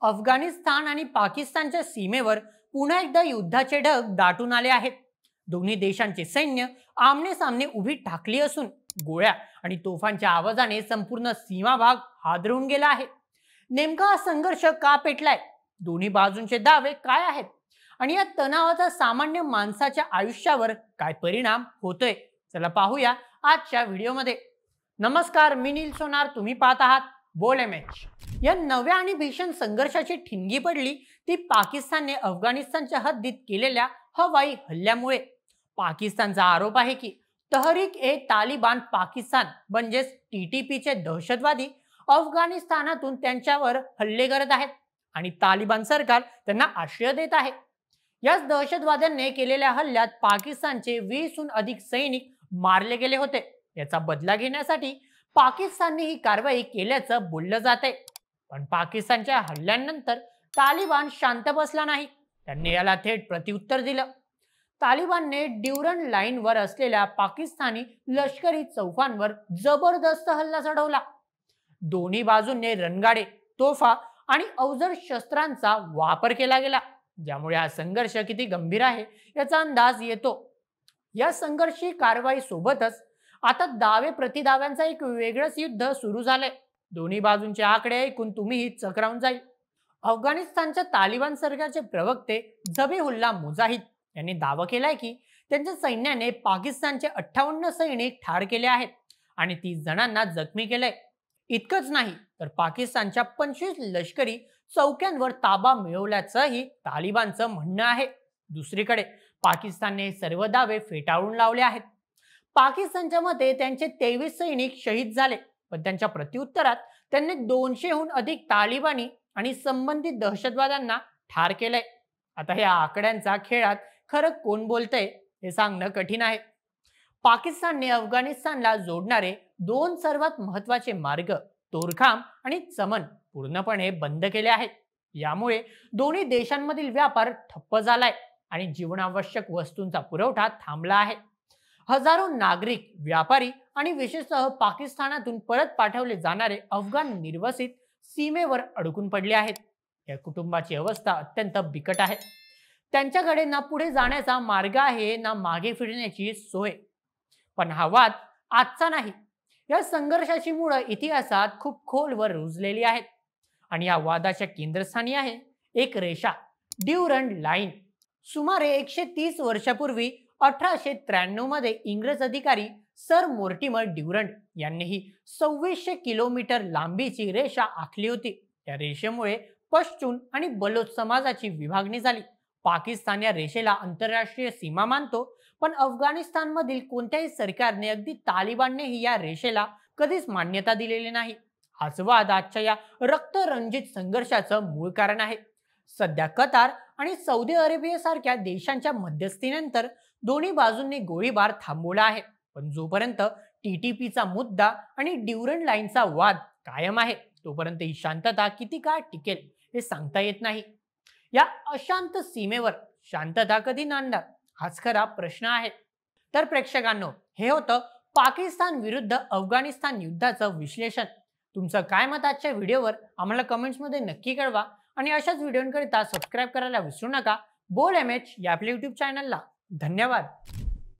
अफगाणिस्तान आणि पाकिस्तानच्या सीमेवर पुन्हा एकदा युद्धाचे ढग दाटून आले आहेत. दोन्ही देशांचे सैन्य आमने सामने उभी ठाकली असून गोळ्या आणि तोफांच्या आवाजाने संपूर्ण सीमा भाग हादरवून गेला आहे. नेमका हा संघर्ष का पेटलाय, दोन्ही बाजूंचे दावे काय आहेत आणि या तणावाचा सामान्य माणसाच्या आयुष्यावर काय परिणाम होतोय, चला पाहूया आजच्या व्हिडिओमध्ये. नमस्कार, मी नील सोनार, तुम्ही पाहत आहात बोल एमएच. या नव्या आणि भीषण संघर्षाची ठिणगी पडली ती पाकिस्तानने अफगाणिस्तानच्या हद्दीत केलेल्या हवाई हल्ल्यामुळे. पाकिस्तानचा आरोप आहे की तहरीक ए तालिबान पाकिस्तान म्हणजेच टीटीपीचे दहशतवादी अफगाणिस्तानातून त्यांच्यावर हल्ले करत आहेत आणि तालिबान सरकार त्यांना आश्रय देत आहे. याच दहशतवाद्यांनी केलेल्या हल्ल्यात पाकिस्तानचे 20हून अधिक सैनिक मारले गेले होते. याचा बदला घेण्यासाठी पाकिस्तानने ही कारवाई केल्याचं बोललं जाते. पण पाकिस्तानच्या हल्ल्यानंतर तालिबान शांत बसला नाही. त्यांनी याला थेट प्रत्युत्तर दिलं. तालिबानने ड्युरंड लाईनवर असलेल्या पाकिस्तानी लष्करी चौकांवर जबरदस्त हल्ला चढवला. दोन्ही बाजूंनी रणगाडे, तोफा आणि अवजड शस्त्रांचा वापर केला गेला, ज्यामुळे हा संघर्ष किती गंभीर आहे याचा अंदाज येतो. या संघर्षी कारवाई सोबतच आता दावे प्रतिदाव्यांचा एक वेगळंच युद्ध सुरू झालंय. दोन्ही बाजूंचे आकडे ऐकून तुम्हीही चक्रावून जाईल. अफगाणिस्तानच्या तालिबान सरकारचे प्रवक्ते झबीहुल्लाह मुजाहिद यांनी दावा केलाय की त्यांच्या सैन्याने पाकिस्तानचे 58 सैनिक ठार केले आहेत आणि 30 जणांना जखमी केलंय. इतकंच नाही तर पाकिस्तानच्या 25 लष्करी चौक्यांवर ताबा मिळवल्याचंही तालिबानचं म्हणणं आहे. दुसरीकडे पाकिस्तानने सर्व दावे फेटाळून लावले आहेत. पाकिस्तानच्या मते त्यांचे 23 सैनिक शहीद झाले, पण त्यांच्या प्रत्युत्तरात त्यांनी 200हून अधिक तालिबानी आणि संबंधित दहशतवाद्यांना ठार केलंय. आता या आकड्यांचा खेळात खरं कोण बोलतंय हे सांगणं कठीण आहे. पाकिस्तानने अफगाणिस्तानला जोडणारे 2 सर्वात महत्वाचे मार्ग तोरखाम आणि चमन पूर्णपणे बंद केले आहेत. यामुळे दोन्ही देशांमधील व्यापार ठप्प झालाय आणि जीवनावश्यक वस्तूंचा पुरवठा थांबला आहे. हजारो नागरिक, व्यापारी आणि विशेषतः पाकिस्तानातून परत पाठवले जाणारे अफगाण निर्वसित सीमेवर अडकून पडले आहेत. या कुटुंबाची अवस्था अत्यंत बिकट आहे. त्यांच्याकडे ना पुढे जाण्याचा मार्ग आहे ना मागे फिरण्याची सोय. पण हा वाद आजचा नाही. या संघर्षाची मुळे इतिहासात खूप खोलवर रुजलेली आहेत आणि या वादाच्या केंद्रस्थानी आहे एक रेषा, ड्युरंड लाईन. सुमारे 130 वर्षापूर्वी 1893 मध्ये इंग्रज अधिकारी सर मोर्टिमर ड्युरंड यांनी ही 2600 किलोमीटर लांबीची रेषा आखली होती. या रेषेमुळे पश्तून आणि बलोच समाजाची विभागणी झाली. पाकिस्तान या रेषेला आंतरराष्ट्रीय सीमा मानतो, पण अफगाणिस्तानमधील कोणत्याही सरकारने, अगदी तालिबाननेही या रेषेला कधीच मान्यता दिलेली नाही. हाच वाद आजच्या या रक्तरंजित संघर्षाचं मूळ कारण आहे. सध्या कतार आणि सौदी अरेबियासारख्या देशांच्या मध्यस्थीनंतर दोन्ही बाजूंनी गोळीबार थांबवला आहे, पण जोपर्यंत टीटीपीचा मुद्दा आणि ड्युरंड लाईनचा वाद कायम आहे तोपर्यंत ही शांतता किती काळ टिकेल हे सांगता येत नाही. या अशांत सीमेवर शांतता कधी नांदणार हाच खरा प्रश्न आहे. तर प्रेक्षकांनो, हे होतं पाकिस्तान विरुद्ध अफगाणिस्तान युद्धाचं विश्लेषण. तुमचं काय मत आजच्या व्हिडिओवर आम्हाला कमेंट्समध्ये नक्की कळवा आणि अशाच व्हिडिओंकरिता सबस्क्राईब करायला विसरू नका बोल एमएच या आपल्या यूट्यूब चॅनलला. धन्यवाद.